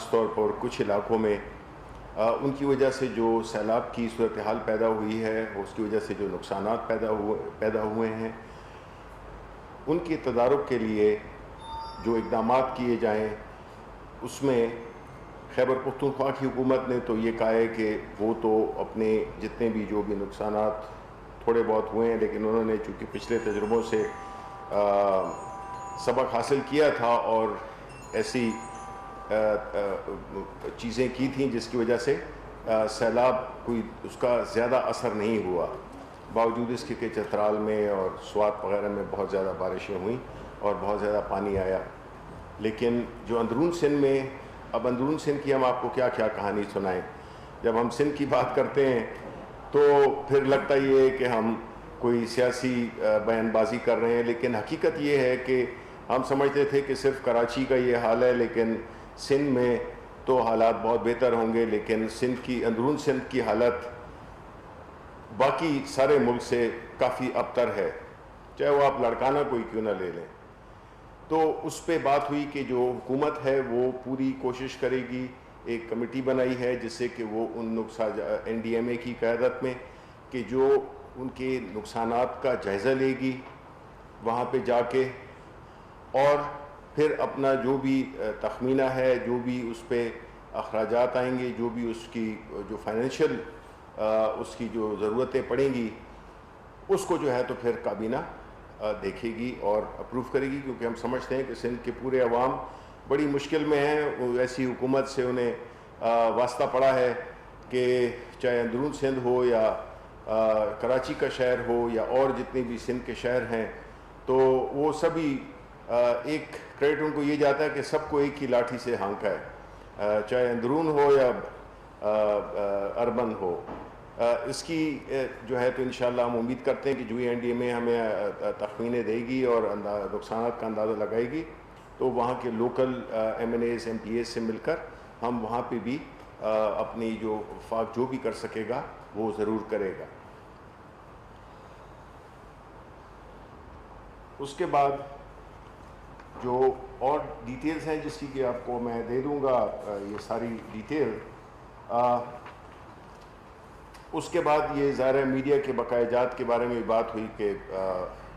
خاص طور پر کچھ علاقوں میں ان کی وجہ سے جو سیلاب کی صورتحال پیدا ہوئی ہے، اس کی وجہ سے جو نقصانات پیدا ہوئے ہیں، ان کی تدارک کے لیے جو اقدامات کیے جائیں، اس میں خیبر پختونخوا کی حکومت نے تو یہ کہا ہے کہ وہ تو اپنے جتنے بھی جو بھی نقصانات تھوڑے بہت ہوئے ہیں، لیکن انہوں نے چونکہ پچھلے تجربوں سے سبق حاصل کیا تھا اور ایسی چیزیں کی تھیں جس کی وجہ سے سیلاب کوئی اس کا زیادہ اثر نہیں ہوا، باوجود اس کے کہ چترال میں اور سوات وغیرہ میں بہت زیادہ بارشیں ہوئیں اور بہت زیادہ پانی آیا۔ لیکن جو اندرون سندھ میں، اب اندرون سندھ کی ہم آپ کو کیا کہانی سنائیں؟ جب ہم سندھ کی بات کرتے ہیں تو پھر لگتا یہ ہے کہ ہم کوئی سیاسی بیان بازی کر رہے ہیں، لیکن حقیقت یہ ہے کہ ہم سمجھتے تھے کہ صرف کراچی کا یہ حال ہے، لیکن سندھ میں تو حالات بہت بہتر ہوں گے، لیکن اندرون سندھ کی حالت باقی سارے ملک سے کافی ابتر ہے، چاہے وہ آپ لڑکانہ کوئی کیوں نہ لے لیں۔ تو اس پہ بات ہوئی کہ جو حکومت ہے وہ پوری کوشش کرے گی، ایک کمیٹی بنائی ہے جس سے کہ وہ ان NDMA کی قیادت میں کہ جو ان کے نقصانات کا جائزہ لے گی وہاں پہ جا کے، اور پھر اپنا جو بھی تخمینہ ہے، جو بھی اس پہ اخراجات آئیں گے، جو بھی اس کی جو فائنینشیل اس کی جو ضرورتیں پڑیں گی، اس کو جو ہے تو پھر کابینہ دیکھے گی اور اپروو کرے گی، کیونکہ ہم سمجھتے ہیں کہ سندھ کے پورے عوام بڑی مشکل میں ہیں۔ ایسی حکومت سے انہیں واسطہ پڑا ہے کہ چاہے اندرون سندھ ہو یا کراچی کا شہر ہو یا اور جتنے بھی سندھ کے شہر ہیں، تو وہ سبھی ایک کریڈٹ ان کو یہ جاتا ہے کہ سب کو ایک ہی لاٹھی سے ہانکا ہے، چاہے اندرون ہو یا اربن ہو۔ اس کی جو ہے تو انشاءاللہ ہم امید کرتے ہیں کہ جو NDMA ہمیں تخمینے دے گی اور نقصانات کا اندازہ لگائے گی، تو وہاں کے لوکل MNAs MPAs سے مل کر ہم وہاں پہ بھی اپنی جو وفاق جو بھی کر سکے گا وہ ضرور کرے گا۔ اس کے بعد جو اور ڈیٹیلز ہیں جس کی کہ آپ کو میں دے دوں گا یہ ساری ڈیٹیل، اس کے بعد یہ ظاہر میڈیا کے بقایا جات کے بارے میں بات ہوئی کہ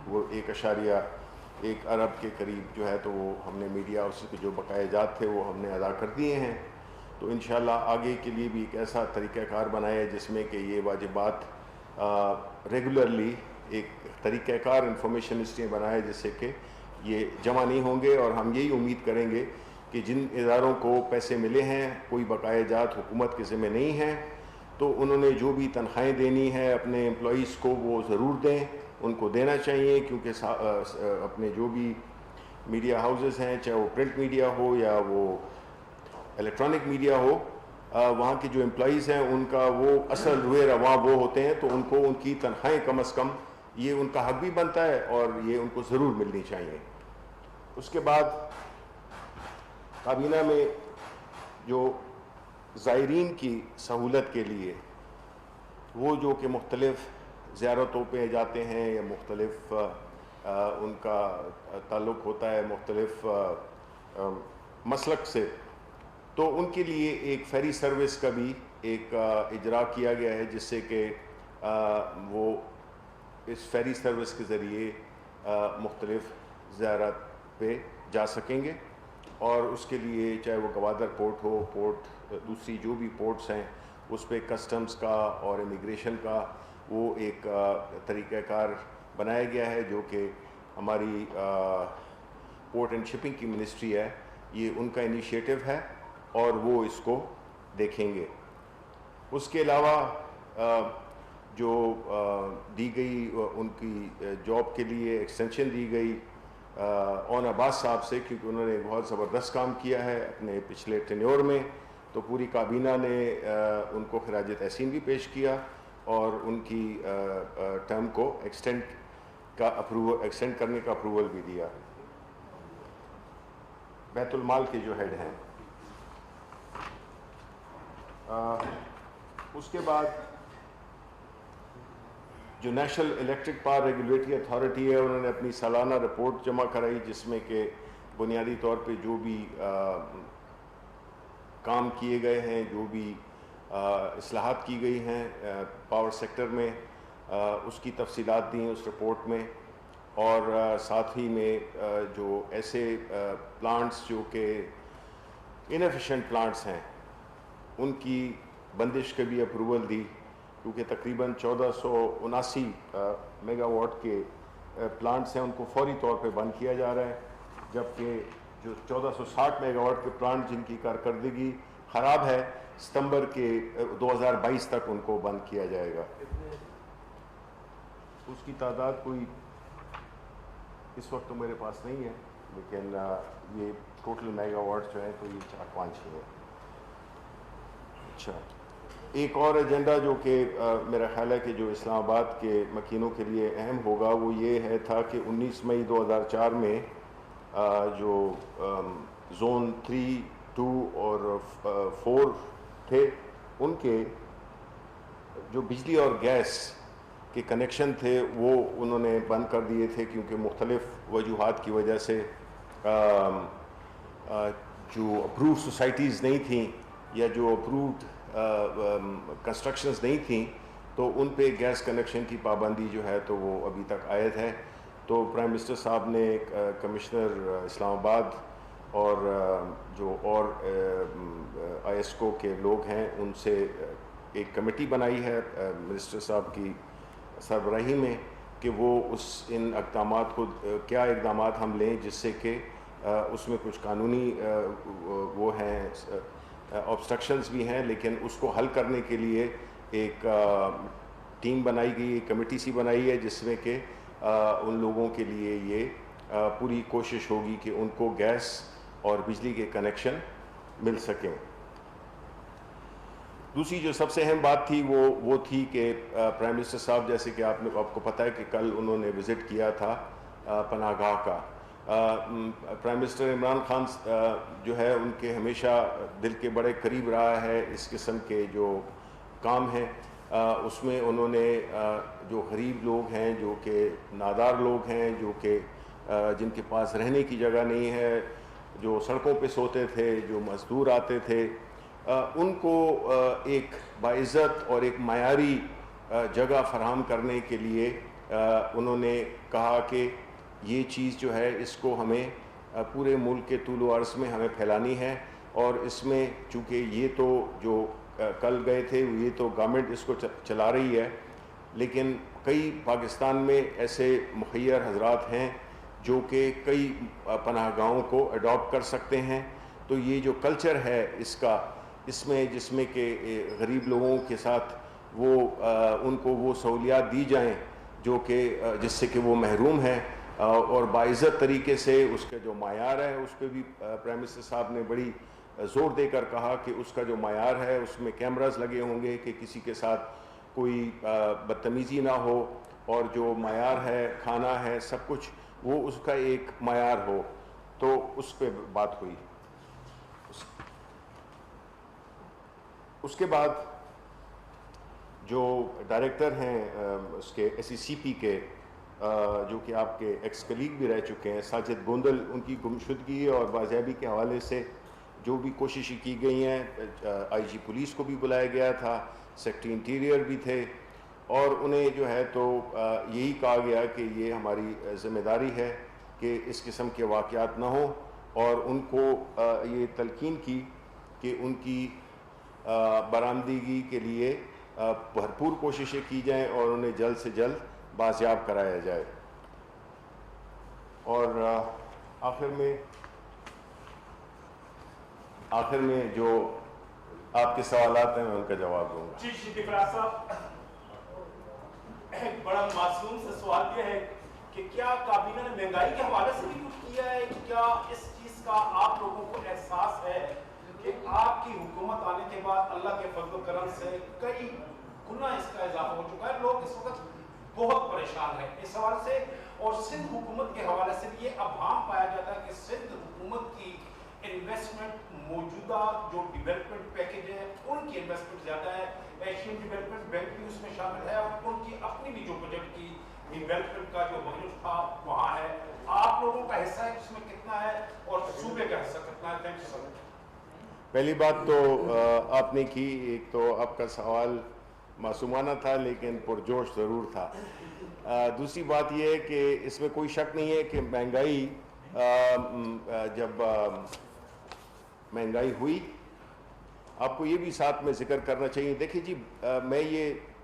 وہ 1.1 ارب کے قریب جو ہے تو وہ ہم نے میڈیا اس کے جو بقایا جات تھے وہ ہم نے ادا کر دیے ہیں۔ تو انشاءاللہ آگے کے لیے بھی ایک ایسا طریقہ کار بنایا جس میں کہ یہ واجبات ریگولرلی ایک طریقہ کار انفارمیشن اس لیے بنائے جس سے کہ یہ جمع نہیں ہوں گے، اور ہم یہی امید کریں گے کہ جن اداروں کو پیسے ملے ہیں، کوئی بقایا جات حکومت کے ذمہ نہیں ہیں، تو انہوں نے جو بھی تنخواہیں دینی ہے اپنے امپلائیز کو وہ ضرور دیں، ان کو دینا چاہیے، کیونکہ اپنے جو بھی میڈیا ہاؤسز ہیں، چاہے وہ پرنٹ میڈیا ہو یا وہ الیکٹرانک میڈیا ہو، وہاں کے جو امپلائیز ہیں ان کا وہ اصل روئے رواں وہ ہوتے ہیں، تو ان کو ان کی تنخواہیں کم از کم یہ ان کا حق بھی بنتا ہے اور یہ ان کو ضرور ملنی چاہیے۔ اس کے بعد کابینہ میں جو زائرین کی سہولت کے لیے وہ جو کہ مختلف زیارتوں پہ جاتے ہیں یا مختلف ان کا تعلق ہوتا ہے مختلف مسلک سے، تو ان کے لیے ایک فیری سروس کا بھی ایک اجرا کیا گیا ہے جس سے کہ وہ اس فیری سروس کے ذریعے مختلف زیارت پہ جا سکیں گے، اور اس کے لیے چاہے وہ گوادر پورٹ ہو، پورٹ دوسری جو بھی پورٹس ہیں اس پہ کسٹمز کا اور امیگریشن کا وہ ایک طریقہ کار بنایا گیا ہے جو کہ ہماری پورٹ اینڈ شپنگ کی منسٹری ہے، یہ ان کا انیشیٹو ہے اور وہ اس کو دیکھیں گے۔ اس کے علاوہ جو دی گئی ان کی جاب کے لیے ایکسٹینشن دی گئی اون عباس صاحب سے، کیونکہ انہوں نے بہت زبردست کام کیا ہے اپنے پچھلے ٹینیور میں، تو پوری کابینہ نے ان کو خراج تحسین بھی پیش کیا اور ان کی ٹرم کو ایکسٹینڈ کرنے کا اپروول بھی دیا۔ بیت المال کے جو ہیڈ ہیں، اس کے بعد جو national electric power regulatory authority ہے انہوں نے اپنی سالانہ رپورٹ جمع کرائی جس میں کہ بنیادی طور پہ جو بھی کام کیے گئے ہیں، جو بھی اصلاحات کی گئی ہیں پاور سیکٹر میں، اس کی تفصیلات دیں اس رپورٹ میں، اور ساتھ ہی میں جو ایسے پلانٹس جو کہ انیفیشینٹ پلانٹس ہیں ان کی بندش کے بھی اپروول دی، کیونکہ تقریباً 1479 میگا واٹ کے پلانٹس ہیں ان کو فوری طور پہ بند کیا جا رہا ہے، جبکہ جو 1460 میگا واٹ کے پلانٹ جن کی کارکردگی خراب ہے ستمبر کے 2022 تک ان کو بند کیا جائے گا۔ اس کی تعداد کوئی اس وقت تو میرے پاس نہیں ہے، لیکن یہ ٹوٹل میگا واٹ جو ہے تو یہ 4-5 ہے۔ اچھا، ایک اور ایجنڈا جو کہ میرا خیال ہے کہ جو اسلام آباد کے مکینوں کے لیے اہم ہوگا وہ یہ تھا کہ 19 مئی 2004 میں جو زون 3، 2 اور 4 تھے ان کے جو بجلی اور گیس کے کنیکشن تھے وہ انہوں نے بند کر دیے تھے، کیونکہ مختلف وجوہات کی وجہ سے جو اپرووڈ سوسائٹیز نہیں تھیں یا جو اپرووڈ کنسٹرکشنز نہیں تھیں تو ان پہ گیس کنیکشن کی پابندی جو ہے تو وہ ابھی تک عائد ہے۔ تو پرائم منسٹر صاحب نے کمشنر اسلام آباد اور جو اور آئی ایس کو کے لوگ ہیں ان سے ایک کمیٹی بنائی ہے منسٹر صاحب کی سربراہی میں کہ وہ ان اقدامات کو کیا اقدامات ہم لیں جس سے کہ اس میں کچھ قانونی وہ ہیں آبسٹرکشنز بھی ہیں، لیکن اس کو حل کرنے کے لیے ایک ٹیم بنائی گئی، ایک کمیٹی سی بنائی ہے جس میں کہ ان لوگوں کے لیے یہ پوری کوشش ہوگی کہ ان کو گیس اور بجلی کے کنیکشن مل سکیں۔ دوسری جو سب سے اہم بات تھی وہ تھی کہ پرائم منسٹر صاحب جیسے کہ آپ کو پتہ ہے کہ کل انہوں نے وزٹ کیا تھا پناہ گاہ کا۔ پرائم منسٹر عمران خان جو ہے ان کے ہمیشہ دل کے بڑے قریب رہا ہے اس قسم کے جو کام ہیں، اس میں انہوں نے جو غریب لوگ ہیں، جو کہ نادار لوگ ہیں، جو کہ جن کے پاس رہنے کی جگہ نہیں ہے، جو سڑکوں پہ سوتے تھے، جو مزدور آتے تھے، ان کو ایک باعزت اور ایک معیاری جگہ فراہم کرنے کے لیے انہوں نے کہا کہ یہ چیز جو ہے اس کو ہمیں پورے ملک کے طول و عرض میں ہمیں پھیلانی ہے، اور اس میں چونکہ یہ تو جو کل گئے تھے یہ تو گورنمنٹ اس کو چلا رہی ہے، لیکن کئی پاکستان میں ایسے مخیر حضرات ہیں جو کہ کئی پناہ گاہوں کو اڈاپٹ کر سکتے ہیں۔ تو یہ جو کلچر ہے اس میں جس میں کہ غریب لوگوں کے ساتھ وہ ان کو وہ سہولیات دی جائیں جو کہ جس سے کہ وہ محروم ہیں، اور باعزت طریقے سے اس کا جو معیار ہے اس پہ بھی پرائم منسٹر صاحب نے بڑی زور دے کر کہا کہ اس کا جو معیار ہے اس میں کیمراز لگے ہوں گے کہ کسی کے ساتھ کوئی بدتمیزی نہ ہو، اور جو معیار ہے کھانا ہے سب کچھ وہ اس کا ایک معیار ہو۔ تو اس پہ بات ہوئی۔ اس کے بعد جو ڈائریکٹر ہیں اس کے ایس ای سی پی کے جو کہ آپ کے ایکس کلیگ بھی رہ چکے ہیں ساجد گوندل، ان کی گمشدگی اور بازیابی کے حوالے سے جو بھی کوششیں کی گئی ہیں، آئی جی پولیس کو بھی بلایا گیا تھا، سیکٹری انٹیریئر بھی تھے، اور انہیں جو ہے تو یہی کہا گیا کہ یہ ہماری ذمہ داری ہے کہ اس قسم کے واقعات نہ ہوں، اور ان کو یہ تلقین کی کہ ان کی برآمدگی کے لیے بھرپور کوششیں کی جائیں اور انہیں جلد سے جلد بازیاب کرایا جائے۔ اور آخر میں جو آپ کے سوالات ہیں میں ان کا جواب دوں گا۔ جی شفیق فراز صاحب، ایک بڑا معصوم سے سوال یہ ہے کہ کیا کابینہ نے مہنگائی کے حوالے سے بھی کچھ کیا ہے؟ کیا اس چیز کا آپ لوگوں کو احساس ہے کہ آپ کی حکومت آنے کے بعد اللہ کے فضل و کرم سے کئی گنا اس کا اضافہ ہو چکا ہے، لوگ اس وقت بہت پریشان ہیں اس حوالے سے؟ اور سندھ حکومت کے حوالے سے بھی یہ ابہام پایا جاتا ہے کہ سندھ حکومت کی انویسٹمنٹ موجودہ جو ڈیولپمنٹ پیکج ہے ان کی انویسٹمنٹ زیادہ ہے، ایشین ڈیولپمنٹ بینک بھی اس میں شامل ہے، اور ان کی اپنی بھی جو بجٹ کی ڈیولپمنٹ کا جو بجٹ تھا وہاں ہے۔ آپ لوگوں کا حصہ ہے اس میں کتنا ہے اور صوبے کا حصہ کتنا ہے؟ Thank you sir. پہلی بات تو آپ نے کی، ایک تو آپ کا سوال معصومانہ تھا لیکن پرجوش ضرور تھا. دوسری بات یہ ہے کہ اس میں کوئی شک نہیں ہے کہ مہنگائی، جب مہنگائی ہوئی، آپ کو یہ بھی ساتھ میں ذکر کرنا چاہیے. دیکھیں جی،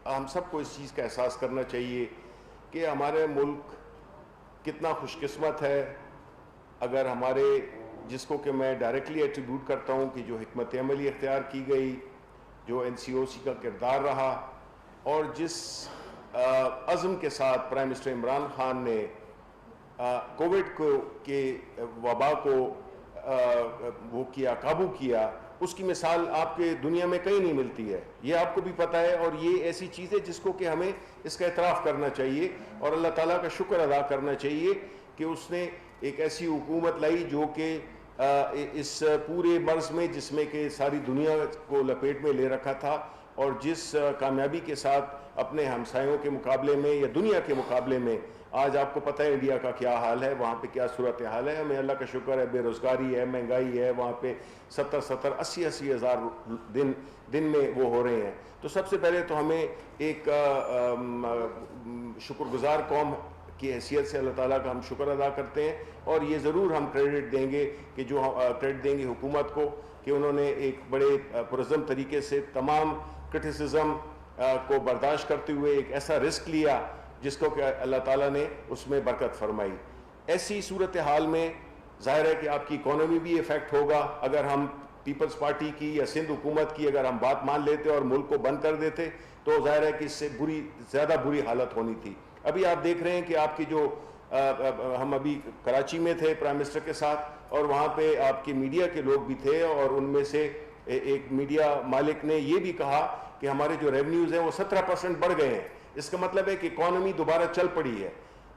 ہم سب کو اس چیز کا احساس کرنا چاہیے کہ ہمارے ملک کتنا خوش قسمت ہے اگر ہمارے، جس کو کہ میں ڈائریکٹلی ایٹریبیوٹ کرتا ہوں کہ جو حکمت عملی اختیار کی گئی، جو NCOC کا کردار رہا، اور جس عزم کے ساتھ پرائم منسٹر عمران خان نے کووڈ کے وبا کو وہ کیا، قابو کیا، اس کی مثال آپ کے دنیا میں کہیں نہیں ملتی ہے. یہ آپ کو بھی پتہ ہے، اور یہ ایسی چیز ہے جس کو کہ ہمیں اس کا اعتراف کرنا چاہیے اور اللہ تعالیٰ کا شکر ادا کرنا چاہیے کہ اس نے ایک ایسی حکومت لائی جو کہ اس پورے مرض میں، جس میں کہ ساری دنیا کو لپیٹ میں لے رکھا تھا، اور جس کامیابی کے ساتھ اپنے ہمسایوں کے مقابلے میں یا دنیا کے مقابلے میں، آج آپ کو پتہ ہے انڈیا کا کیا حال ہے، وہاں پہ کیا صورتحال ہے. ہمیں اللہ کا شکر ہے، بے روزگاری ہے، مہنگائی ہے، وہاں پہ 70-80 ہزار دن میں وہ ہو رہے ہیں. تو سب سے پہلے تو ہمیں ایک شکر گزار قوم کی حیثیت سے اللہ تعالیٰ کا ہم شکر ادا کرتے ہیں، اور یہ ضرور ہم کریڈٹ دیں گے کہ کریڈٹ دیں گے حکومت کو کہ انہوں نے ایک بڑے پرعزم طریقے سے تمام کرٹیسزم کو برداشت کرتے ہوئے ایک ایسا رسک لیا جس کو کہ اللہ تعالیٰ نے اس میں برکت فرمائی. ایسی صورتحال میں ظاہر ہے کہ آپ کی اکانومی بھی افیکٹ ہوگا. اگر ہم پیپلز پارٹی کی یا سندھ حکومت کی اگر ہم بات مان لیتے اور ملک کو بند کر دیتے تو ظاہر ہے کہ اس سے زیادہ بری حالت ہونی تھی. ابھی آپ دیکھ رہے ہیں کہ آپ کی جو ہم ابھی کراچی میں تھے پرائم منسٹر کے ساتھ، اور وہاں پہ آپ کی میڈیا کے لوگ بھی تھے، اور ان میں سے ایک میڈیا مالک نے یہ بھی کہا کہ ہمارے جو ریونیوز ہیں وہ 17% بڑھ گئے ہیں. اس کا مطلب ہے کہ اکانومی دوبارہ چل پڑی ہے.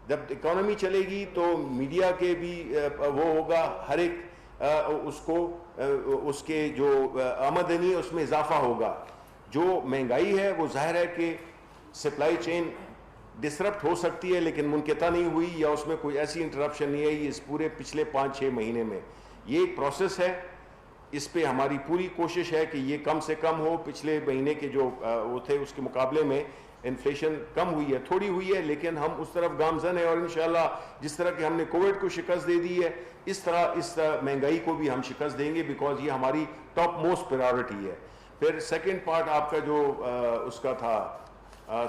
جب اکانومی چلے گی تو میڈیا کے بھی وہ ہوگا، ہر ایک اس کو اس کے جو آمدنی اس میں اضافہ ہوگا. جو مہنگائی ہے وہ ظاہر ہے کہ سپلائی چین ڈسرپٹ ہو سکتی ہے لیکن منقطع نہیں ہوئی، یا اس میں کوئی ایسی انٹرپشن نہیں آئی اس پورے پچھلے 5-6 مہینے میں. یہ ایک پروسیس ہے، اس پہ ہماری پوری کوشش ہے کہ یہ کم سے کم ہو. پچھلے مہینے کے جو وہ تھے اس کے مقابلے میں انفلیشن کم ہوئی ہے، تھوڑی ہوئی ہے، لیکن ہم اس طرف گامزن ہیں، اور انشاءاللہ جس طرح کہ ہم نے کووڈ کو شکست دے دی ہے اس طرح اس مہنگائی کو بھی ہم شکست دیں گے، بیکاز یہ ہماری ٹاپ موسٹ پرائیورٹی ہے. پھر سیکنڈ پارٹ آپ کا جو اس کا تھا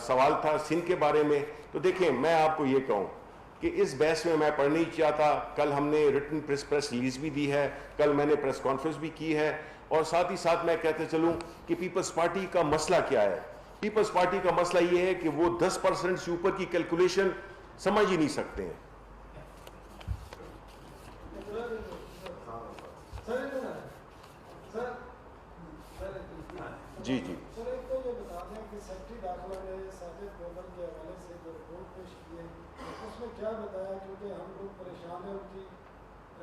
سوال تھا سندھ کے بارے میں، تو دیکھیں میں آپ کو یہ کہوں کہ اس بحث میں پڑھنا ہی چاہتا. کل ہم نے ریٹن پریس ریلیز بھی دی ہے، کل میں نے پریس کانفرنس بھی کی ہے، اور ساتھ ہی ساتھ میں کہتے چلوں کہ پیپلز پارٹی کا مسئلہ کیا ہے. پیپلز پارٹی کا مسئلہ یہ ہے کہ وہ 10% سے اوپر کی کیلکولیشن سمجھ ہی نہیں سکتے ہیں. جی جی سر، ایک تو یہ بتا دیں کہ سیکرٹری داخلہ نے ساجد گوبر کے حوالے سے جو رپورٹ پیش کی ہے اس میں کیا بتایا، کیونکہ ہم لوگ پریشان ہیں ان کی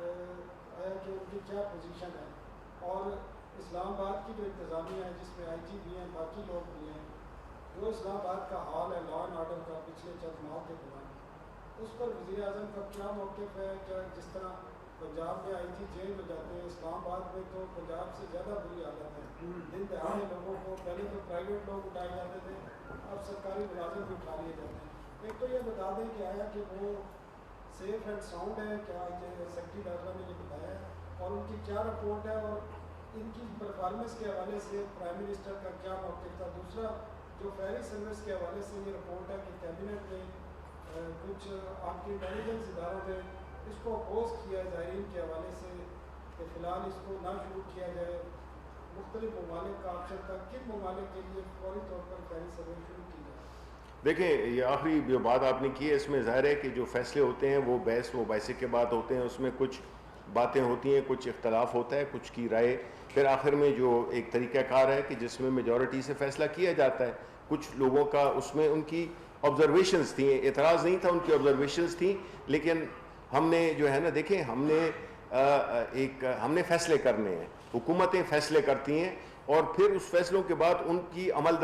آیا کہ ان کی کیا پوزیشن ہے، اور اسلام آباد کی جو انتظامیہ ہے جس میں IG بھی ہیں، باقی لوگ بھی ہیں، جو اسلام آباد کا حال ہے لا اینڈ آرڈر کا پچھلے چند ماہ کے دوران، اس پر وزیر اعظم کا کیا موقف ہے؟ کیا جس طرح پنجاب میں IG جیل میں جاتے ہیں، اسلام آباد میں تو پنجاب سے زیادہ بری حالت ہے. دن دہاڑے لوگوں کو پہلے تو پرائیویٹ لوگ اٹھائے جاتے تھے، اب سرکاری ملازم بھی اٹھا لیے جاتے ہیں. ایک تو یہ بتا دیں کہ آیا کہ وہ سیف اینڈ ساؤنڈ ہے کیا؟ سیکرٹری داخلہ نے یہ بتایا ہے، اور ان کی کیا رپورٹ ہے، اور ان کی پرفارمنس کے حوالے سے پرائم منسٹر کا کیا موقف تھا؟ دوسرا جو فیری سروس کے حوالے سے یہ رپورٹ ہے کہ کیبنٹ نے کچھ آپ کے انٹیلیجنس اداروں نے اس کو اپوز کیا ہے زائرین کے حوالے سے کہ فی الحال اس کو نہ شروع کیا جائے. مختلف ممالک کا آپشن تھا، کن ممالک کے لیے فوری طور پر فیری سروے شروع کی جائے؟ دیکھیں یہ آخری جو بات آپ نے کی ہے اس میں ظاہر ہے کہ جو فیصلے ہوتے ہیں وہ بحث و مباحثے کے بعد ہوتے ہیں، اس میں کچھ باتیں ہوتی ہیں، کچھ اختلاف ہوتا ہے، کچھ کی رائے، پھر آخر میں جو ایک طریقہ کار ہے کہ جس میں میجورٹی سے فیصلہ کیا جاتا ہے. کچھ لوگوں کا اس میں ان کی آبزرویشنز تھیں، اعتراض نہیں تھا، ان کی آبزرویشنز تھیں، لیکن ہم نے جو ہے نا دیکھیں ہم نے فیصلے کرنے ہیں، حکومتیں فیصلے کرتی ہیں، اور پھر اس فیصلوں کے بعد ان کی عمل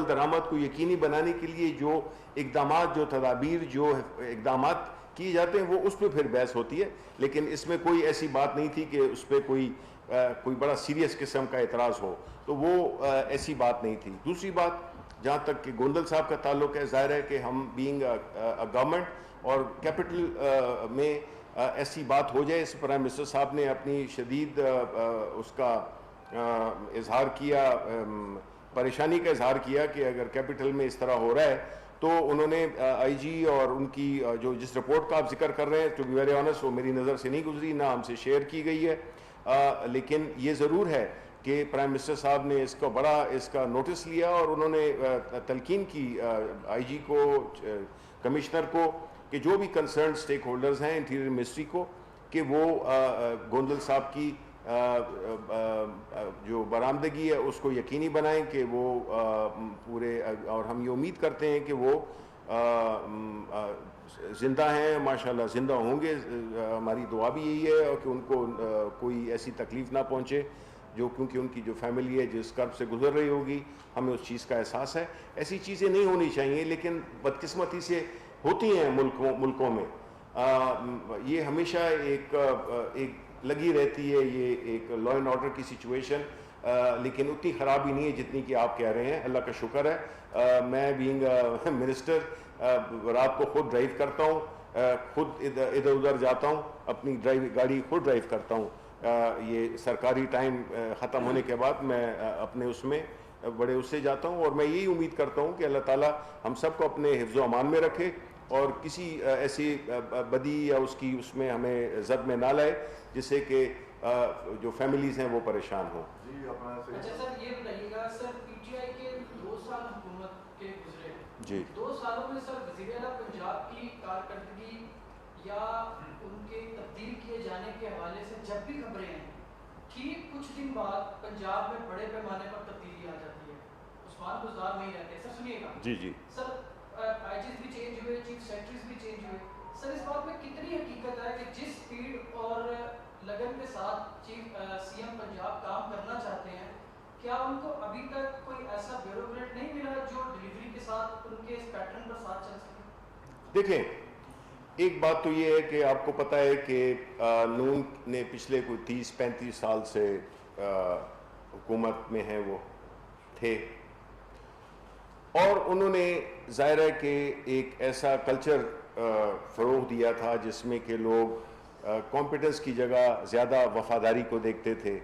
درآمد کو یقینی بنانے کے لیے جو اقدامات، جو تدابیر، جو اقدامات کیے جاتے ہیں وہ اس پہ پھر بحث ہوتی ہے. لیکن اس میں کوئی ایسی بات نہیں تھی کہ اس پہ کوئی کوئی بڑا سیریس قسم کا اعتراض ہو، تو وہ ایسی بات نہیں تھی۔ دوسری بات جہاں تک کہ گوندل صاحب کا تعلق ہے، ظاہر ہے کہ ہم بینگ گورنمنٹ اور کیپٹل میں ایسی بات ہو جائے، اس پرائم منسٹر صاحب نے اپنی شدید اس کا اظہار کیا، پریشانی کا اظہار کیا کہ اگر کیپٹل میں اس طرح ہو رہا ہے، تو انہوں نے آئی جی اور ان کی جو جس رپورٹ کا آپ ذکر کر رہے ہیں، ٹو بی ویری آنیسٹ، وہ میری نظر سے نہیں گزری، نہ ہم سے شیئر کی گئی ہے، لیکن یہ ضرور ہے کہ پرائم منسٹر صاحب نے اس کو بڑا اس کا نوٹس لیا، اور انہوں نے تلقین کی آئی جی کو، کمشنر کو، کہ جو بھی کنسرن سٹیک ہولڈرز ہیں انٹیریئر منسٹری کو، کہ وہ گوندل صاحب کی جو برآمدگی ہے اس کو یقینی بنائیں کہ وہ پورے، اور ہم یہ امید کرتے ہیں کہ وہ زندہ ہیں، ماشاءاللہ زندہ ہوں گے، ہماری دعا بھی یہی ہے، اور کہ ان کو کوئی ایسی تکلیف نہ پہنچے، جو کیونکہ ان کی جو فیملی ہے جس کرب سے گزر رہی ہوگی، ہمیں اس چیز کا احساس ہے۔ ایسی چیزیں نہیں ہونی چاہیے، لیکن بدقسمتی سے ہوتی ہیں ملکوں میں، یہ ہمیشہ ایک لگی رہتی ہے، یہ ایک لا اینڈ آرڈر کی سچویشن، لیکن اتنی خرابی نہیں ہے جتنی کہ آپ کہہ رہے ہیں، اللہ کا شکر ہے۔ میں بینگ منسٹر رات کو خود ڈرائیو کرتا ہوں، خود ادھر ادھر جاتا ہوں، اپنی گاڑی خود ڈرائیو کرتا ہوں، یہ سرکاری ٹائم ختم ہونے کے بعد میں اپنے اس میں بڑے اس سے جاتا ہوں، اور میں یہی امید کرتا ہوں کہ اللہ تعالیٰ ہم سب کو اپنے حفظ و امان میں رکھے، اور کسی ایسی بدی یا اس میں ہمیں زد میں نہ لائے جس سے کہ جو فیملیز ہیں وہ پریشان ہوں۔ اچھا سر، یہ بتائیے گا سر، پی ٹی آئی کے 2 سال حکومت کے گزرے، جی 2 سالوں میں سر وزیر اعلیٰ پنجاب کی کارکردگی یا ان کے تبدیل کیے جانے کے حوالے سے جب بھی خبریں ہیں، ٹھیک کچھ دن بعد پنجاب میں بڑے پیمانے پر تبدیلی آ جاتی ہے، عثمان بزدار نہیں رہتے۔ سر سنیے گا، جی سر آئی جیز بھی چینج ہوئے، چیف سیکرٹریز بھی چینج ہوئے، سر اس بات میں کتنی حقیقت ہے کہ جس سپیڈ اور لگن کے ساتھ سی ایم پنجاب کام کرنا چاہتے ہیں، کیا ان کو ابھی تک کوئی ایسا بیوروکریٹ نہیں ملا جو ڈلیوری کے ساتھ ان کے اس پیٹرن پر ساتھ چل سکے؟ دیکھیں، ایک بات تو یہ ہے کہ آپ کو پتہ ہے کہ نون نے پچھلے کوئی 30-35 سال سے حکومت میں ہیں، وہ تھے، اور انہوں نے ظاہر ہے کہ ایک ایسا کلچر فروغ دیا تھا جس میں کہ لوگ کمپیٹنس کی جگہ زیادہ وفاداری کو دیکھتے تھے،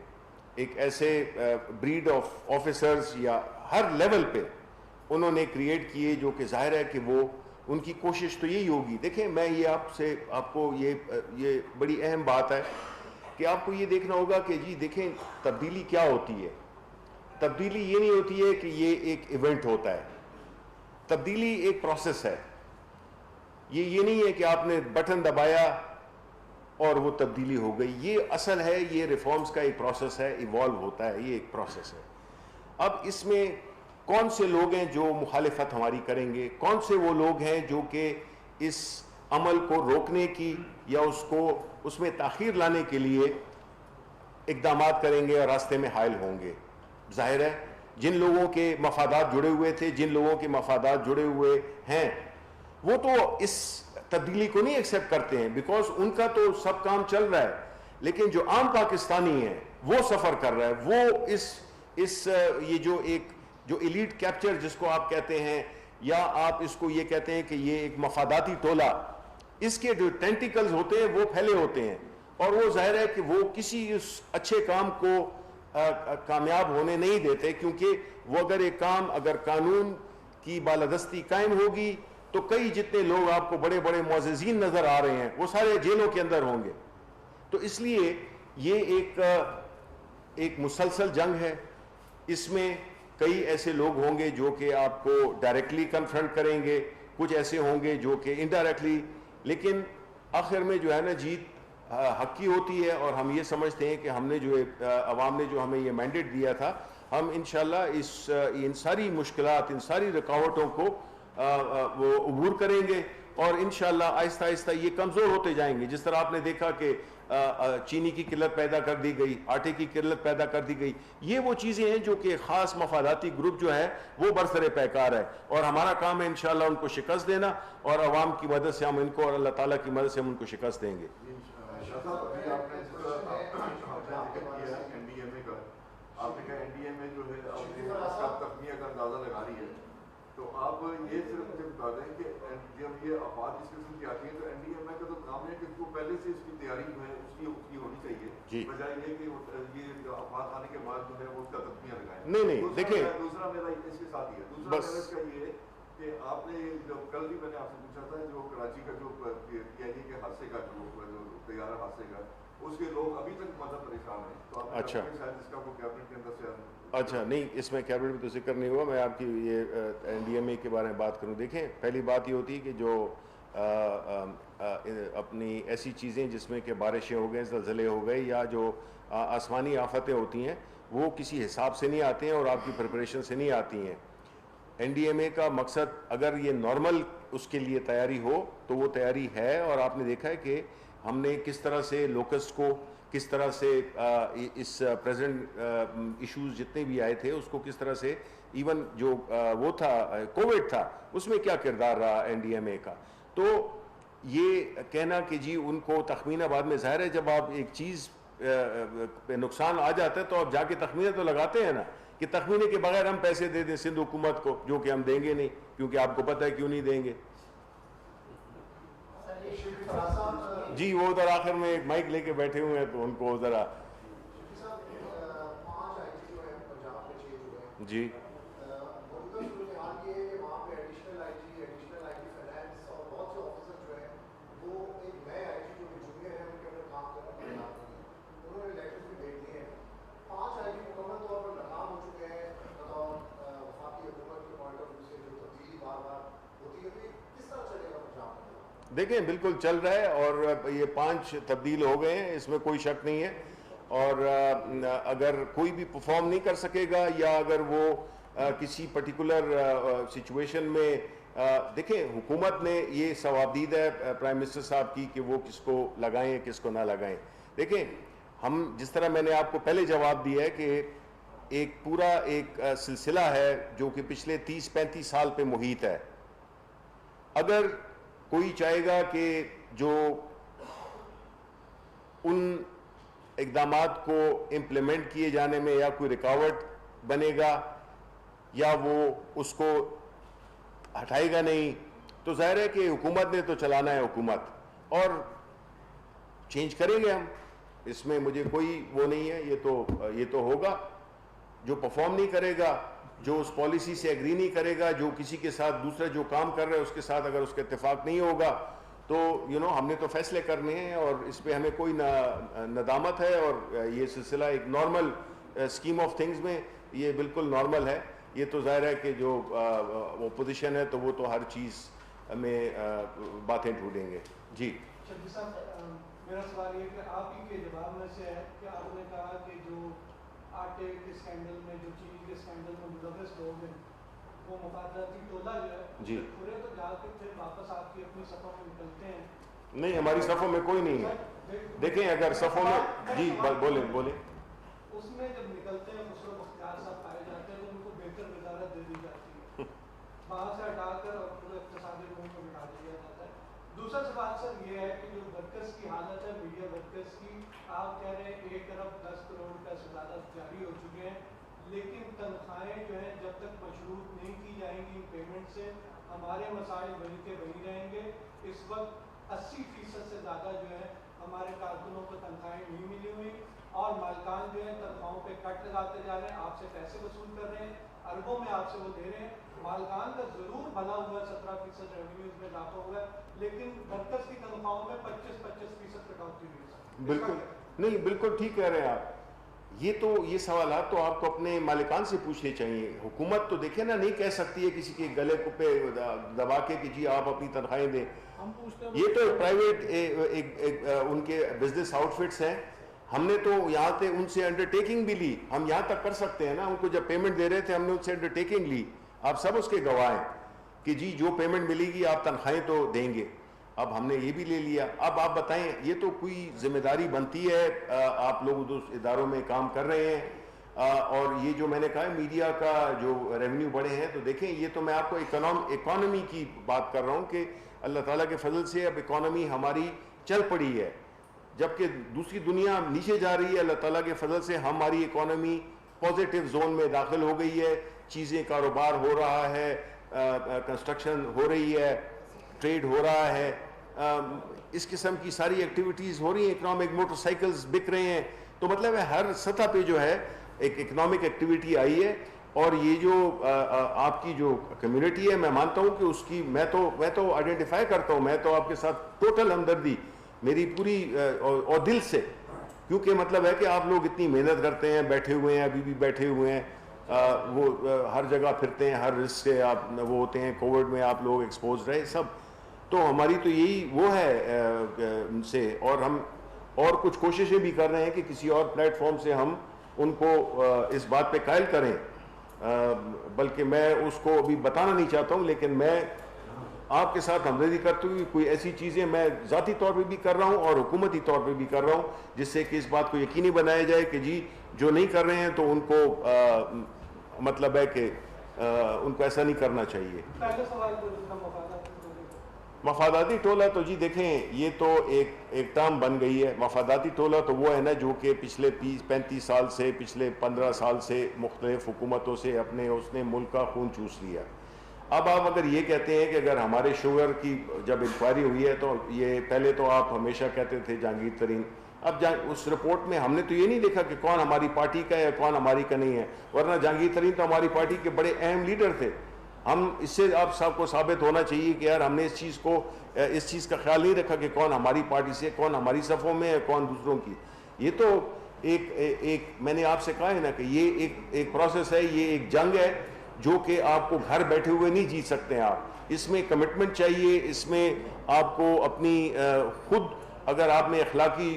ایک ایسے بریڈ آف آفیسرز یا ہر لیول پہ انہوں نے کریٹ کیے جو کہ ظاہر ہے کہ وہ ان کی کوشش تو یہی ہوگی۔ دیکھیں، میں یہ آپ کو یہ بڑی اہم بات ہے کہ آپ کو یہ دیکھنا ہوگا کہ جی دیکھیں تبدیلی کیا ہوتی ہے۔ تبدیلی یہ نہیں ہوتی ہے کہ یہ ایک ایونٹ ہوتا ہے، تبدیلی ایک پروسیس ہے، یہ نہیں ہے کہ آپ نے بٹن دبایا اور وہ تبدیلی ہو گئی، یہ اصل ہے، یہ ریفارمز کا ایک پروسیس ہے، ایوالو ہوتا ہے، یہ ایک پروسیس ہے۔ اب اس میں کون سے لوگ ہیں جو مخالفت ہماری کریں گے، کون سے وہ لوگ ہیں جو کہ اس عمل کو روکنے کی یا اس میں تاخیر لانے کے لیے اقدامات کریں گے اور راستے میں حائل ہوں گے۔ ظاہر ہے جن لوگوں کے مفادات جڑے ہوئے تھے، جن لوگوں کے مفادات جڑے ہوئے ہیں، وہ تو اس تبدیلی کو نہیں ایکسیپٹ کرتے ہیں، بیکاز ان کا تو سب کام چل رہا ہے، لیکن جو عام پاکستانی ہے وہ سفر کر رہا ہے، وہ یہ جو ایلیٹ کیپچر جس کو آپ کہتے ہیں، یا آپ اس کو یہ کہتے ہیں کہ یہ ایک مفاداتی ٹولہ، اس کے جو ٹینٹیکلز ہوتے ہیں وہ پھیلے ہوتے ہیں، اور وہ ظاہر ہے کہ وہ کسی اس اچھے کام کو کامیاب ہونے نہیں دیتے، کیونکہ وہ اگر قانون کی بالادستی قائم ہوگی تو کئی جتنے لوگ آپ کو بڑے بڑے معززین نظر آ رہے ہیں وہ سارے جیلوں کے اندر ہوں گے۔ تو اس لیے یہ ایک مسلسل جنگ ہے، اس میں کئی ایسے لوگ ہوں گے جو کہ آپ کو ڈائریکٹلی کنفرنٹ کریں گے، کچھ ایسے ہوں گے جو کہ انڈائریکٹلی، لیکن آخر میں جو ہے نا جیت حق کی ہوتی ہے، اور ہم یہ سمجھتے ہیں کہ ہم نے عوام نے جو ہمیں یہ مینڈیٹ دیا تھا، ہم انشاءاللہ ان ساری مشکلات، ان ساری رکاوٹوں کو وہ عبور کریں گے، اور انشاءاللہ آہستہ آہستہ یہ کمزور ہوتے جائیں گے۔ جس طرح آپ نے دیکھا کہ چینی کی قلت پیدا کر دی گئی، آٹے کی قلت پیدا کر دی گئی، یہ وہ چیزیں ہیں جو کہ خاص مفاداتی گروپ جو ہے وہ برسر پیکار ہے، اور ہمارا کام ہے انشاءاللہ ان کو شکست دینا، اور عوام کی مدد سے ہم ان کو، اور اللہ تعالیٰ کی مدد سے ہم ان کو شکست دیں گے۔ این ڈی ایم اے جو ہے اس کا تخمینہ کا اندازہ لگا رہی ہے، تو آپ یہ صرف مجھے بتا دیں کہ جب یہ افواج اس قسم کی آتی ہیں تو این ڈی ایم اے کا تو کام ہے کہ اس کو پہلے سے اس کی تیاری جو ہے اس کی ہونی چاہیے، بجائے یہ کہ یہ افواج آنے کے بعد جو ہے وہ اس کا تخمینہ لگائیں۔ نہیں دیکھیں، دوسرا میرا اس کے ساتھ ہی ہے، دوسرا میرا اس کا یہ ہے کہ آپ نے جو کل بھی میں نے آپ سے پوچھا تھا جو کراچی کا جو پی آئی اے کے حادثے کا جو طیارہ حادثے کا اس کے لوگ ابھی تک مطلب پریشان ہیں، تو آپ اچھا شاید اس کا وہ کیبنٹ کے اندر سے اچھا نہیں، اس میں کیبنٹ میں تو ذکر نہیں ہوا، میں آپ کی یہ این ڈی ایم اے کے بارے میں بات کروں۔ دیکھیں پہلی بات یہ ہوتی ہے کہ جو اپنی ایسی چیزیں جس میں کہ بارشیں ہو گئیں، زلزلے ہو گئے، یا جو آسمانی آفتیں ہوتی ہیں وہ کسی حساب سے نہیں آتے ہیں اور آپ کی پریپریشن سے نہیں آتی ہیں۔ این ڈی ایم اے کا مقصد اگر یہ نارمل اس کے لیے تیاری ہو تو وہ تیاری ہے، اور آپ نے دیکھا ہے کہ ہم نے کس طرح سے لوکسٹ کو، کس طرح سے اس پریزنٹ ایشوز جتنے بھی آئے تھے اس کو کس طرح سے، ایون جو وہ تھا کووڈ تھا اس میں کیا کردار رہا این ڈی ایم اے کا۔ تو یہ کہنا کہ جی ان کو تخمینہ، بعد میں ظاہر ہے جب آپ ایک چیز پہ نقصان آ جاتا ہے تو آپ جا کے تخمینہ تو لگاتے ہیں نا، کہ تخمینے کے بغیر ہم پیسے دے دیں سندھ حکومت کو، جو کہ ہم دیں گے نہیں، کیونکہ آپ کو پتہ ہے کیوں نہیں دیں گے۔ جی وہ ادھر آخر میں ایک مائک لے کے بیٹھے ہوئے ہیں تو ان کو ذرا جی دیکھیں بالکل چل رہا ہے، اور یہ 5 تبدیل ہو گئے ہیں، اس میں کوئی شک نہیں ہے، اور اگر کوئی بھی پرفارم نہیں کر سکے گا یا اگر وہ کسی پرٹیکولر سچویشن میں، دیکھیں حکومت نے یہ ثوابدید ہے پرائم منسٹر صاحب کی کہ وہ کس کو لگائیں کس کو نہ لگائیں۔ دیکھیں ہم جس طرح میں نے آپ کو پہلے جواب دیا ہے کہ ایک پورا ایک سلسلہ ہے جو کہ پچھلے 30-35 سال پہ محیط ہے، اگر کوئی چاہے گا کہ جو ان اقدامات کو امپلیمنٹ کیے جانے میں یا کوئی رکاوٹ بنے گا یا وہ اس کو ہٹائے گا نہیں، تو ظاہر ہے کہ حکومت نے تو چلانا ہے حکومت، اور چینج کریں گے ہم، اس میں مجھے کوئی وہ نہیں ہے، یہ تو ہوگا۔ جو پرفارم نہیں کرے گا، جو اس پالیسی سے ایگری نہیں کرے گا، جو کسی کے ساتھ دوسرا جو کام کر رہا ہے اس کے ساتھ اگر اس کا اتفاق نہیں ہوگا تو ہم نے تو فیصلے کرنے ہیں، اور اس پہ ہمیں کوئی ندامت ہے، اور یہ سلسلہ ایک نارمل اسکیم آف تھنگز میں یہ بالکل نارمل ہے۔ یہ تو ظاہر ہے کہ جو اپوزیشن ہے تو وہ تو ہر چیز میں باتیں ڈھونڈیں گے۔ جی شفیع صاحب میرا سوال یہ کہ آپ ہی کے جواب میں سے ہے کہ آپ نے کہا کہ جو آٹے کے اسکینڈل میں، جو چینی کے اسکینڈل میں ملوث لوگ ہیں وہ مفاداتی ٹولہ جو ہے جی پورے تو جا کے پھر واپس آپ کی اپنی صفوں میں نکلتے ہیں۔ نہیں، ہماری صفوں میں کوئی نہیں ہے۔ دیکھیں اگر صفوں میں، جی بولیں اس میں جب نکلتے ہیں خسرو بختیار صاحب پائے جاتے ہیں تو ان کو بہتر وزارت دے دی جاتی ہے، وہاں سے ہٹا کر اور پورے اقتصادی روم کو بٹھا دیا جاتا ہے۔ دوسرا سوال سر یہ ہے کہ جو ورکرز کی حالت ہے، میڈیا ورکرز کی، آپ کہہ رہے ہیں 1 ارب 10 کروڑ کا سے زیادہ جاری ہو چکے ہیں، لیکن تنخواہیں جو ہیں جب تک مشروط نہیں کی جائیں گی پیمنٹ سے، ہمارے مسائل وہیں کے وہیں رہیں گے۔ اس وقت 80% سے زیادہ جو ہے ہمارے کارکنوں کو تنخواہیں نہیں ملی ہوئی، اور مالکان جو ہیں تنخواہوں پہ کٹ لگاتے جا رہے ہیں، آپ سے پیسے وصول کر رہے ہیں، اربوں میں آپ سے وہ دے رہے ہیں۔ مالکان کا ضرور بھلا ہوا ہے، 17% ریونیوز میں اضافہ ہوا ہے، لیکن ورکرز کی تنخواہوں میں 25% کٹوتی ہوئی ہے۔ بالکل نہیں، بالکل ٹھیک کہہ رہے ہیں آپ۔ یہ سوالات تو آپ کو اپنے مالکان سے پوچھنے چاہیے۔ حکومت تو دیکھیں نا، نہیں کہہ سکتی ہے کسی کے گلے کو پہ دبا کے کہ جی آپ اپنی تنخواہیں دیں۔ یہ تو پرائیویٹ ان کے بزنس آؤٹ فٹس ہیں، ہم نے تو یہاں سے ان سے انڈرٹیکنگ بھی لی، ہم یہاں تک کر سکتے ہیں نا، ان کو جب پیمنٹ دے رہے تھے ہم نے ان سے انڈرٹیکنگ لی، آپ سب اس کے گواہ ہیں کہ جی جو پیمنٹ ملے گی آپ تنخواہیں تو دیں گے۔ اب ہم نے یہ بھی لے لیا، اب آپ بتائیں، یہ تو کوئی ذمہ داری بنتی ہے، آپ لوگ اس اداروں میں کام کر رہے ہیں، اور یہ جو میں نے کہا میڈیا کا جو ریونیو بڑھے ہیں، تو دیکھیں یہ تو میں آپ کو اکانومی کی بات کر رہا ہوں کہ اللہ تعالیٰ کے فضل سے اب اکانومی ہماری چل پڑی ہے، جبکہ دوسری دنیا نیچے جا رہی ہے، اللہ تعالیٰ کے فضل سے ہماری اکانومی پازیٹیو زون میں داخل ہو گئی ہے, چیزیں کاروبار ہو رہا ہے, کنسٹرکشن ہو رہی ہے, ٹریڈ ہو رہا ہے, اس قسم کی ساری ایکٹیویٹیز ہو رہی ہیں, اکنامک موٹر سائیکلز بک رہے ہیں. تو مطلب ہے ہر سطح پہ جو ہے ایک اکنامک ایکٹیویٹی آئی ہے. اور یہ جو آپ کی جو کمیونٹی ہے, میں مانتا ہوں کہ اس کی میں تو آئیڈینٹیفائی کرتا ہوں, میں تو آپ کے ساتھ ٹوٹل ہمدردی میری پوری اور دل سے, کیونکہ مطلب ہے کہ آپ لوگ اتنی محنت کرتے ہیں, بیٹھے ہوئے ہیں, ابھی بھی بیٹھے ہوئے ہیں, وہ ہر جگہ پھرتے ہیں, ہر رسک سے آپ وہ ہوتے ہیں, کووڈ میں آپ لوگ ایکسپوز رہے سب. تو ہماری تو یہی وہ ہے ان سے, اور ہم اور کچھ کوششیں بھی کر رہے ہیں کہ کسی اور پلیٹ فارم سے ہم ان کو اس بات پہ قائل کریں, بلکہ میں اس کو ابھی بتانا نہیں چاہتا ہوں, لیکن میں آپ کے ساتھ ہمدردی کرتے ہوئے کوئی ایسی چیزیں میں ذاتی طور پہ بھی کر رہا ہوں اور حکومتی طور پہ بھی کر رہا ہوں, جس سے کہ اس بات کو یقینی بنایا جائے کہ جی جو نہیں کر رہے ہیں تو ان کو مطلب ہے کہ ان کو ایسا نہیں کرنا چاہیے. پہلے سوال مفاداتی ٹولہ تو جی دیکھیں یہ تو ایک ٹرم بن گئی ہے. مفاداتی ٹولہ تو وہ ہے نا جو کہ پچھلے 35 سال سے, پچھلے 15 سال سے مختلف حکومتوں سے اس نے ملک کا خون چوس لیا. اب آپ اگر یہ کہتے ہیں کہ اگر ہمارے شوگر کی جب انکوائری ہوئی ہے تو یہ پہلے تو آپ ہمیشہ کہتے تھے جہانگیر ترین, اب اس رپورٹ میں ہم نے تو یہ نہیں دیکھا کہ کون ہماری پارٹی کا ہے یا کون ہماری کا نہیں ہے, ورنہ جہانگیر ترین تو ہماری پارٹی کے بڑے اہم لیڈر تھے. ہم اس سے آپ سب کو ثابت ہونا چاہیے کہ یار ہم نے اس چیز کا خیال نہیں رکھا کہ کون ہماری پارٹی سے, کون ہماری صفوں میں ہے, کون دوسروں کی. یہ تو ایک میں نے آپ سے کہا ہے نا کہ یہ ایک پروسیس ہے, یہ ایک جنگ ہے جو کہ آپ کو گھر بیٹھے ہوئے نہیں جیت سکتے آپ. اس میں کمٹمنٹ چاہیے, اس میں آپ کو اپنی خود اگر آپ میں اخلاقی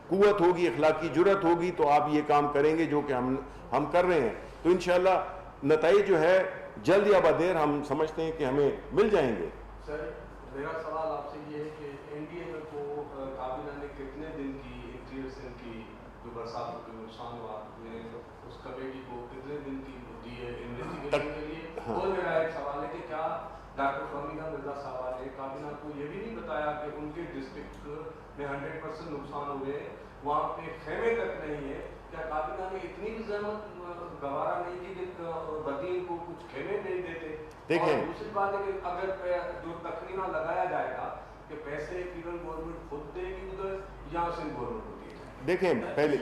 قوت ہوگی, اخلاقی جرت ہوگی تو آپ یہ کام کریں گے جو کہ ہم کر رہے ہیں. تو انشاءاللہ نتائج جو ہے جلد یا بدیر ہم سمجھتے ہیں کہ ہمیں مل جائیں گے. سر میرا سوال آپ سے یہ ہے کہ این ڈی اے کو کابینہ نے کتنے دن کی انٹریویشن کی جو برساتوں کے نقصان ہوا اس کمیٹی کو کتنے دن کی دی ہے انویسٹیگیشن کے لیے؟ اور میرا ایک سوال ہے کہ کیا ڈاکٹر فہمیدہ مرزا صاحبہ نے کابینہ کو یہ بھی نہیں بتایا کہ ان کے ڈسٹرکٹ میں 100% نقصان ہوئے, وہاں پہ خیمے تک نہیں ہے, کیا کابینہ نے اتنی بھی زحمت گوارا نہیں کی کہ بدین کو کچھ خیمے نہیں دیتے؟ دیکھیں اور دوسری بات ہے کہ اگر جو تخمینہ لگایا جائے گا کہ پیسے فیڈرل گورنمنٹ خود دے گی ادھر یا سندھ گورنمنٹ کو دے گی؟ دیکھیں پہلے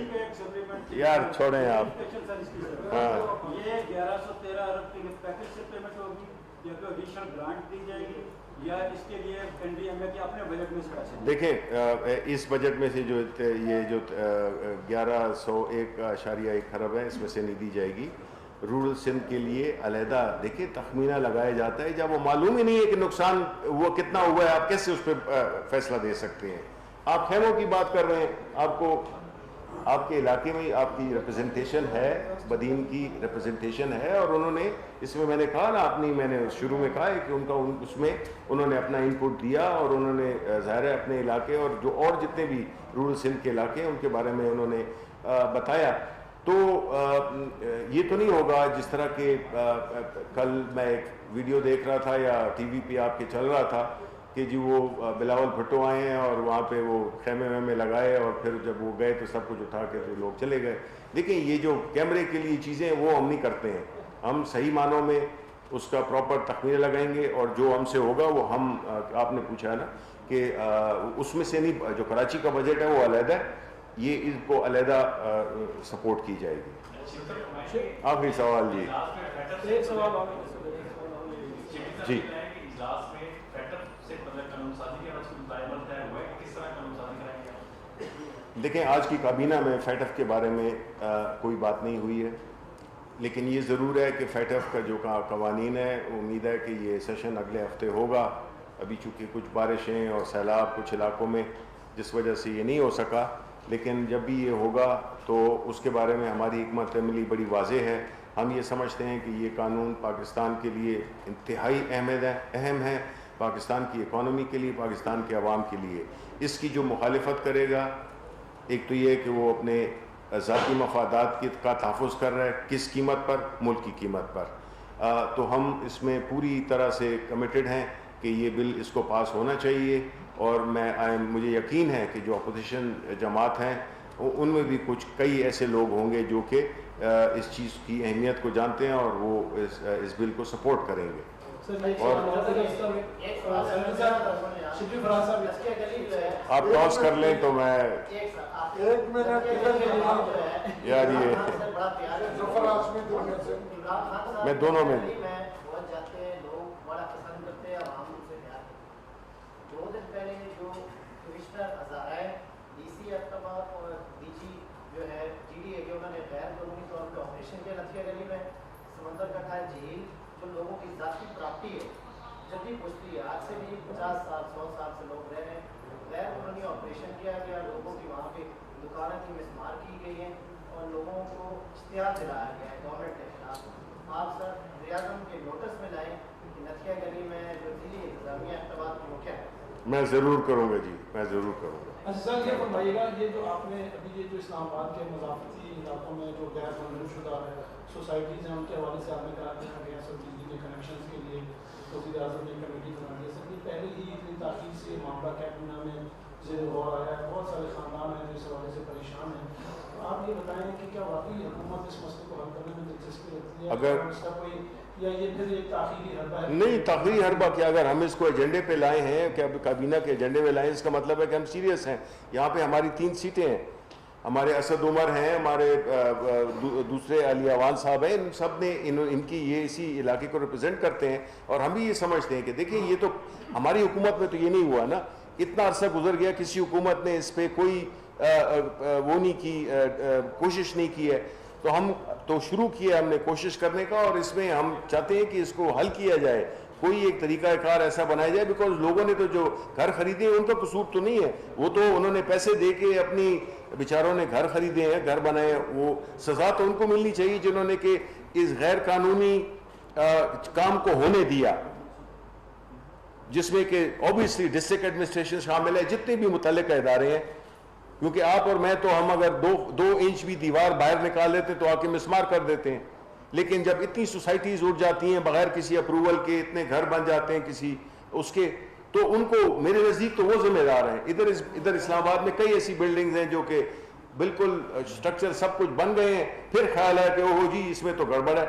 یار چھوڑیں آپ, یہ 1113 ارب کی پیکج سے پیمنٹ ہوگی یا کوئی ایڈیشنل گرانٹ دی جائے گی یا اس کے لیے این ڈی ایم اے کے اپنے بجٹ میں سے پیسے؟ دیکھیں اس بجٹ میں سے جو یہ جو 1101.1 ارب ہے اس میں سے نہیں دی جائے گی. رورل سندھ کے لیے علیحدہ دیکھیں تخمینہ لگایا جاتا ہے جب وہ معلوم ہی نہیں ہے کہ نقصان وہ کتنا ہوا ہے, آپ کیسے اس پہ فیصلہ دے سکتے ہیں؟ آپ خیموں کی بات کر رہے ہیں, آپ کو آپ کے علاقے میں آپ کی ریپرزنٹیشن ہے, بدین کی ریپرزنٹیشن ہے, اور انہوں نے اس میں میں نے کہا نا میں نے شروع میں کہا ہے کہ ان کا اس میں انہوں نے اپنا انپٹ دیا, اور انہوں نے ظاہر ہے اپنے علاقے اور جتنے بھی رورل سندھ کے علاقے ہیں ان کے بارے میں انہوں نے بتایا. تو یہ تو نہیں ہوگا جس طرح کہ کل میں ایک ویڈیو دیکھ رہا تھا یا ٹی وی پہ آپ کے چل رہا تھا کہ جی وہ بلاول بھٹو آئے ہیں اور وہاں پہ وہ خیمے ویمے لگائے اور پھر جب وہ گئے تو سب کچھ اٹھا کے تو لوگ چلے گئے. دیکھیں یہ جو کیمرے کے لیے چیزیں وہ ہم نہیں کرتے ہیں, ہم صحیح معنوں میں اس کا پراپر تخمینہ لگائیں گے, اور جو ہم سے ہوگا وہ ہم آپ نے پوچھا ہے نا کہ اس میں سے نہیں, جو کراچی کا بجٹ ہے وہ علیحدہ ہے, یہ اس کو علیحدہ سپورٹ کی جائے گی. آخری سوال جی. ایک سوال اور جی دیکھیں آج کی کابینہ میں فیٹ ایف کے بارے میں کوئی بات نہیں ہوئی ہے, لیکن یہ ضرور ہے کہ فیٹ ایف کا جو قوانین ہے امید ہے کہ یہ سیشن اگلے ہفتے ہوگا. ابھی چونکہ کچھ بارشیں اور سیلاب کچھ علاقوں میں جس وجہ سے یہ نہیں ہو سکا, لیکن جب بھی یہ ہوگا تو اس کے بارے میں ہماری حکمت عملی بڑی واضح ہے. ہم یہ سمجھتے ہیں کہ یہ قانون پاکستان کے لیے انتہائی اہم ہے, پاکستان کی اکانومی کے لیے, پاکستان کے عوام کے لیے. اس کی جو مخالفت کرے گا, ایک تو یہ کہ وہ اپنے ذاتی مفادات کا تحفظ کر رہا ہے, کس قیمت پر؟ ملک کی قیمت پر. تو ہم اس میں پوری طرح سے کمیٹڈ ہیں کہ یہ بل اس کو پاس ہونا چاہیے, اور مجھے یقین ہے کہ جو اپوزیشن جماعت ہیں ان میں بھی کئی ایسے لوگ ہوں گے جو کہ اس چیز کی اہمیت کو جانتے ہیں اور وہ اس بل کو سپورٹ کریں گے. آپ ٹاس کر لیں تو میں یار یہ میں دونوں میں سمندر کا ہے جھیل جو لوگوں کی ذاتی پراپرٹی ہے جلدی پوچھتی ہے. آج سے بھی 50 سال 100 سال سے لوگ رہ رہے ہیں. غیر قانونی آپریشن کیا گیا, لوگوں کی وہاں پہ دکانیں کی مسمار کی گئی ہیں اور لوگوں کو اشتہار دلایا گیا ہے گورنمنٹ کے خلاف. آپ سر وزیراعظم کے نوٹس میں لائیں کہ نتھیا گلی میں جو ضلعی انتظامیہ اقتباس کی موقع ہے. میں ضرور کروں گا جی, میں ضرور کروں گا. اچھا سر یہ فرمائیے گا, یہ جو آپ نے ابھی یہ جو اسلام آباد کے مضافاتی علاقوں میں جو غیر منظور شدہ سوسائٹیز ہیں ان کے حوالے سے آپ نے کہا کہ ہمیں سب بجلی کے کنیکشنز کے لیے وزیر اعظم نے کمیٹی بنا دی ہے. سر یہ پہلے ہی اتنی تاخیر سے معاملہ کابینہ میں زیر غور آیا ہے, بہت سارے خاندان ہیں جو اس حوالے سے پریشان ہیں. تو آپ یہ بتائیں کہ کیا واقعی حکومت اس مسئلے کو حل کرنے میں دلچسپی رکھتی ہے اگر اس کا کوئی, یا یہ پھر ایک تاخیری حربہ ہے؟ نہیں, تاخیری حربہ کیا, اگر ہم اس کو ایجنڈے پہ لائے ہیں, کہ کابینہ کے ایجنڈے پہ لائے ہیں, اس کا مطلب ہے کہ ہم سیریس ہیں. یہاں پہ ہماری 3 سیٹیں ہیں, ہمارے اسد عمر ہیں, ہمارے دوسرے علی اوان صاحب ہیں, ان سب نے ان کی یہ اسی علاقے کو ریپرزینٹ کرتے ہیں. اور ہم بھی یہ سمجھتے ہیں کہ دیکھیں یہ تو ہماری حکومت میں تو یہ نہیں ہوا نا, اتنا عرصہ گزر گیا, کسی حکومت نے اس پہ کوئی وہ نہیں کی, کوشش نہیں کی ہے. تو ہم تو شروع کیا ہم نے کوشش کرنے کا, اور اس میں ہم چاہتے ہیں کہ اس کو حل کیا جائے, کوئی ایک طریقہ کار ایسا بنایا جائے. بیکاز لوگوں نے تو جو گھر خریدے ہیں ان کا قصور تو نہیں ہے, وہ تو انہوں نے پیسے دے کے اپنی بیچاروں نے گھر خریدے ہیں, گھر بنائے ہیں. وہ سزا تو ان کو ملنی چاہیے جنہوں نے کہ اس غیر قانونی کام کو ہونے دیا, جس میں کہ اوبیسلی ڈسٹرکٹ ایڈمنسٹریشن شامل ہے, جتنے بھی متعلقہ ادارے ہیں. کیونکہ آپ اور میں تو ہم اگر 2 انچ بھی دیوار باہر نکال لیتے تو آ کے مسمار کر دیتے ہیں, لیکن جب اتنی سوسائٹیز اٹھ جاتی ہیں بغیر کسی اپروول کے, اتنے گھر بن جاتے ہیں کسی اس کے, تو ان کو میرے نزدیک تو وہ ذمہ دار ہیں. ادھر اسلام آباد میں کئی ایسی بلڈنگز ہیں جو کہ بالکل اسٹرکچر سب کچھ بن گئے ہیں, پھر خیال ہے کہ اوہ جی اس میں تو گڑبڑ ہے,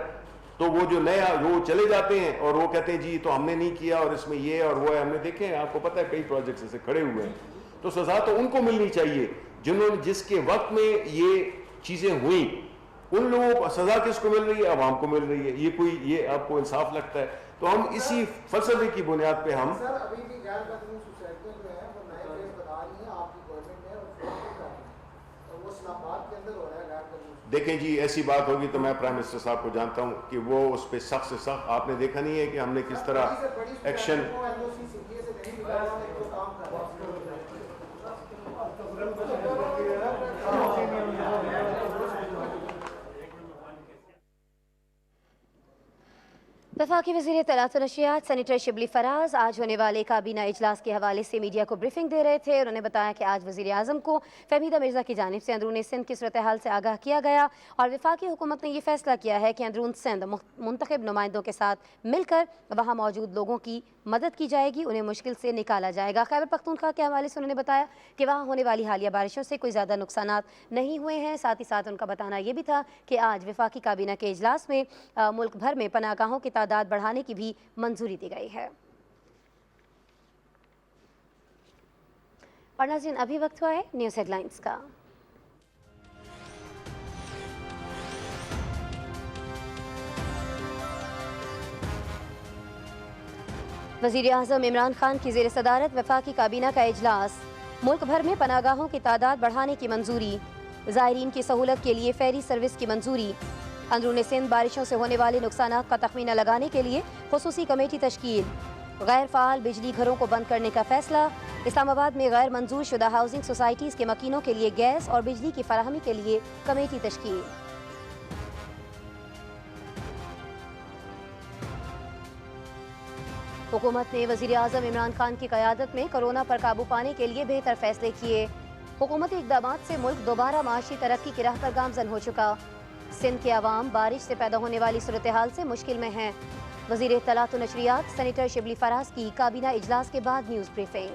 تو وہ جو نیا وہ چلے جاتے ہیں اور وہ کہتے ہیں جی تو ہم نے نہیں کیا اور اس میں یہ اور وہ ہے. ہم نے دیکھے ہیں, آپ کو پتہ ہے کئی پروجیکٹس ایسے کھڑے ہوئے ہیں. تو سزا تو ان کو ملنی چاہیے جنہوں نے, جس کے وقت میں یہ چیزیں ہوئیں. ان لوگوں کو سزا کس کو مل رہی ہے؟ عوام کو مل رہی ہے. یہ آپ کو انصاف لگتا ہے؟ تو ہم اسی فلسفے کی بنیاد پہ ہم سر ابھی بھی غیر قانونی سوسائٹیاں جو ہیں وہ نئے فیس بتا رہی ہیں آپ کی گورنمنٹ میں, اور وہ اسلام آباد کے اندر ہو رہا ہے غیر قانونی. دیکھیں جی, ایسی بات ہوگی تو میں پرائم منسٹر صاحب کو جانتا ہوں کہ وہ اس پہ سخت سے سخت, آپ نے دیکھا نہیں ہے کہ ہم نے کس طرح ایکشن. وفاقی وزیر اطلاعات و نشریات سینیٹر شبلی فراز آج ہونے والے کابینہ اجلاس کے حوالے سے میڈیا کو بریفنگ دے رہے تھے. انہوں نے بتایا کہ آج وزیر اعظم کو فہمیدہ مرزا کی جانب سے اندرون سندھ کی صورتحال سے آگاہ کیا گیا, اور وفاقی حکومت نے یہ فیصلہ کیا ہے کہ اندرون سندھ منتخب نمائندوں کے ساتھ مل کر وہاں موجود لوگوں کی مدد کی جائے گی, انہیں مشکل سے نکالا جائے گا. خیبر پختونخوا کے حوالے سے انہوں نے بتایا کہ وہاں ہونے والی حالیہ بارشوں سے کوئی زیادہ نقصانات نہیں ہوئے ہیں. ساتھ ہی ساتھ ان کا بتانا یہ بھی تھا کہ آج وفاقی کابینہ کے اجلاس میں ملک بھر میں پناہ گاہوں کی تعداد بڑھانے کی بھی منظوری دی گئی ہے. اور ناظرین ابھی وقت ہوا ہے نیوز ہیڈ لائنز کا. وزیر اعظم عمران خان کی زیر صدارت وفاقی کابینہ کا اجلاس, ملک بھر میں پناہ گاہوں کی تعداد بڑھانے کی منظوری, زائرین کی سہولت کے لیے فیری سروس کی منظوری, اندرون سندھ بارشوں سے ہونے والے نقصانات کا تخمینہ لگانے کے لیے خصوصی کمیٹی تشکیل, غیر فعال بجلی گھروں کو بند کرنے کا فیصلہ, اسلام آباد میں غیر منظور شدہ ہاؤسنگ سوسائٹیز کے مکینوں کے لیے گیس اور بجلی کی فراہمی کے لیے کمیٹی تشکیل. حکومت نے وزیر اعظم عمران خان کی قیادت میں کورونا پر قابو پانے کے لیے بہتر فیصلے کیے. حکومتی اقدامات سے ملک دوبارہ معاشی ترقی کی راہ پر گامزن ہو چکا. سندھ کے عوام بارش سے پیدا ہونے والی صورتحال سے مشکل میں ہیں. وزیر اطلاعات و نشریات سینیٹر شبلی فراز کی کابینہ اجلاس کے بعد نیوز بریفنگ.